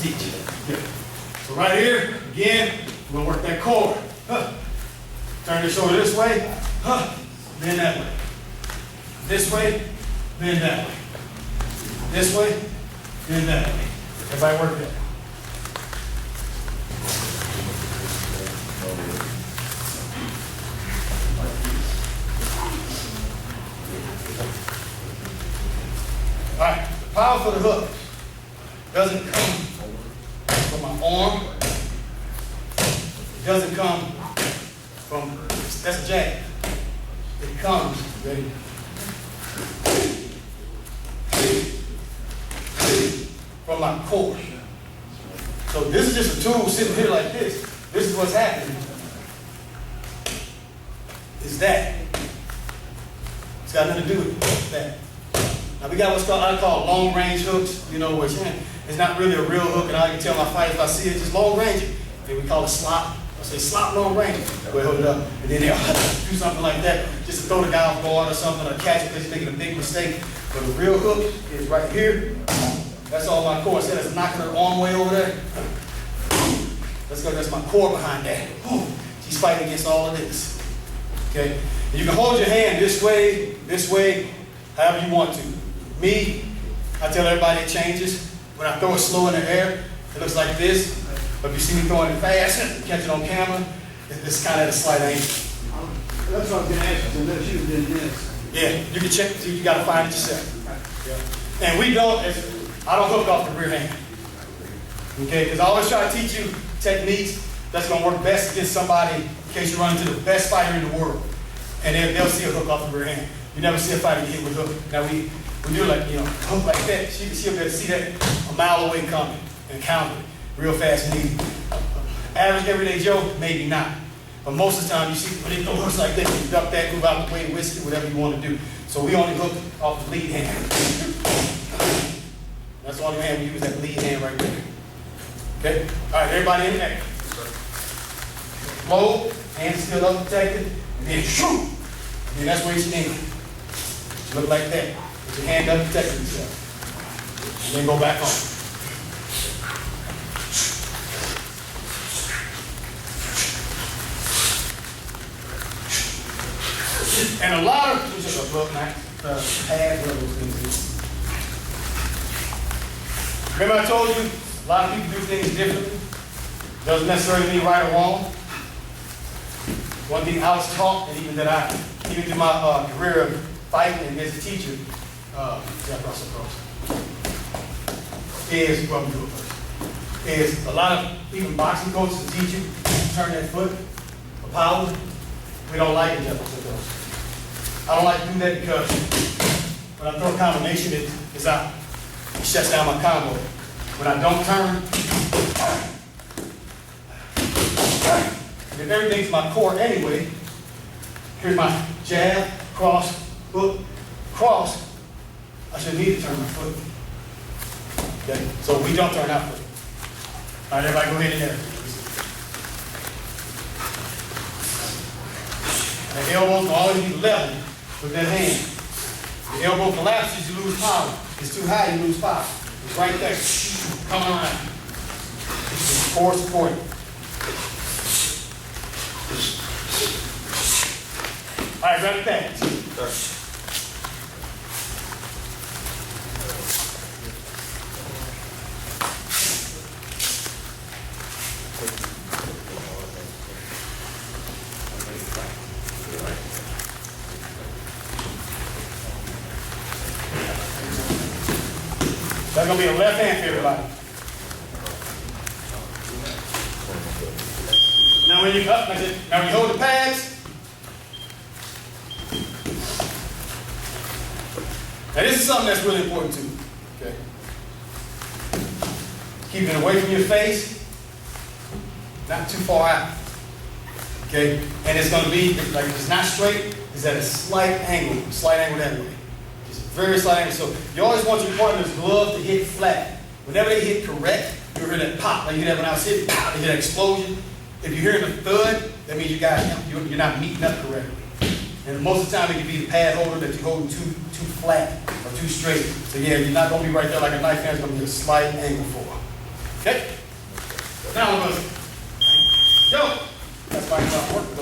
teach. Good. So right here, again, we're gonna work that core. Turn your shoulder this way, bend that way. This way, bend that way. This way, bend that way. Everybody work that. All right, the power for the hook doesn't come from my arm. It doesn't come from, that's a jab. It comes, ready? From my core. So this is just a tool sitting here like this. This is what's happening. It's that. It's got nothing to do with that. Now we got what's called, I call long range hooks, you know, which it's not really a real hook, and I can tell my fighters if I see it, just long range. Then we call it slop. I say slop long range. We'll hold it up, and then they'll do something like that, just to throw the guy off guard or something, or catch it because he's making a big mistake. But the real hook is right here. That's all my core. Instead of knocking her arm way over there, let's go. That's my core behind that. She's fighting against all of this. Okay? And you can hold your hand this way, however you want to. Me, I tell everybody it changes. When I throw it slow in the air, it looks like this. But if you see me throwing it fast, catch it on camera, it's kind of at a slight angle. That's what I was going to ask you. I know you did this. Yeah, you can check. You got to find it yourself. Yeah. And we don't. I don't hook off the rear hand. Okay, because I always try to teach you techniques that's going to work best against somebody in case you run into the best fighter in the world, and they'll see a hook off the rear hand. You never see a fighter get hit with a hook. Now we do like, you know, hook like that. She'll be able to see that a mile away coming and counter it real fast and easy. Average everyday Joe, maybe not. But most of the time you see when they throw hooks like that, you duck that, move out the way, whisk it, whatever you want to do. So we only hook off the lead hand. That's the only hand we use, that lead hand right there. Okay? All right, everybody in there. Flow, hands still up protected, and then shoot. And that's where you stand. Look like that. Put your hand up, protect yourself. And then go back on. And a lot of, just a book, pad, whatever those things is. Remember I told you, a lot of people do things differently. Doesn't necessarily mean right or wrong. One thing I was taught, and even through my career of fighting and as a teacher, is a lot of even boxing coaches teach you turn that foot for power. We don't like it, I don't like to do that because when I throw a combination, it's out. It shuts down my combo. When I don't turn, if everything's my core anyway, here's my jab, cross, hook, cross, I shouldn't need to turn my foot. Okay, so we don't turn our foot. All right, everybody go ahead and there. The elbows will always be level with that hand. The elbow collapses, you lose power. It's too high, you lose power. It's right there. Come around. It's core support. All right, grab it back. That's going to be a left hand for everybody. Now when you hold the pads, now this is something that's really important too. Okay. Keep it away from your face, not too far out. Okay, and it's going to be like if it's not straight, it's at a slight angle that way. Very slight angle. So you always want your partner's glove to hit flat. Whenever they hit correct, you'll hear that pop. Like you hear that when I was hitting, pow, you hear that explosion. If you hear the thud, that means you're not meeting up correctly. And most of the time it can be the pad holder that you're holding too flat or too straight. So yeah, you're not going to be right there like a knife hand. It's going to be a slight angle for. Okay? Now I'm going to go. That's why it's not working.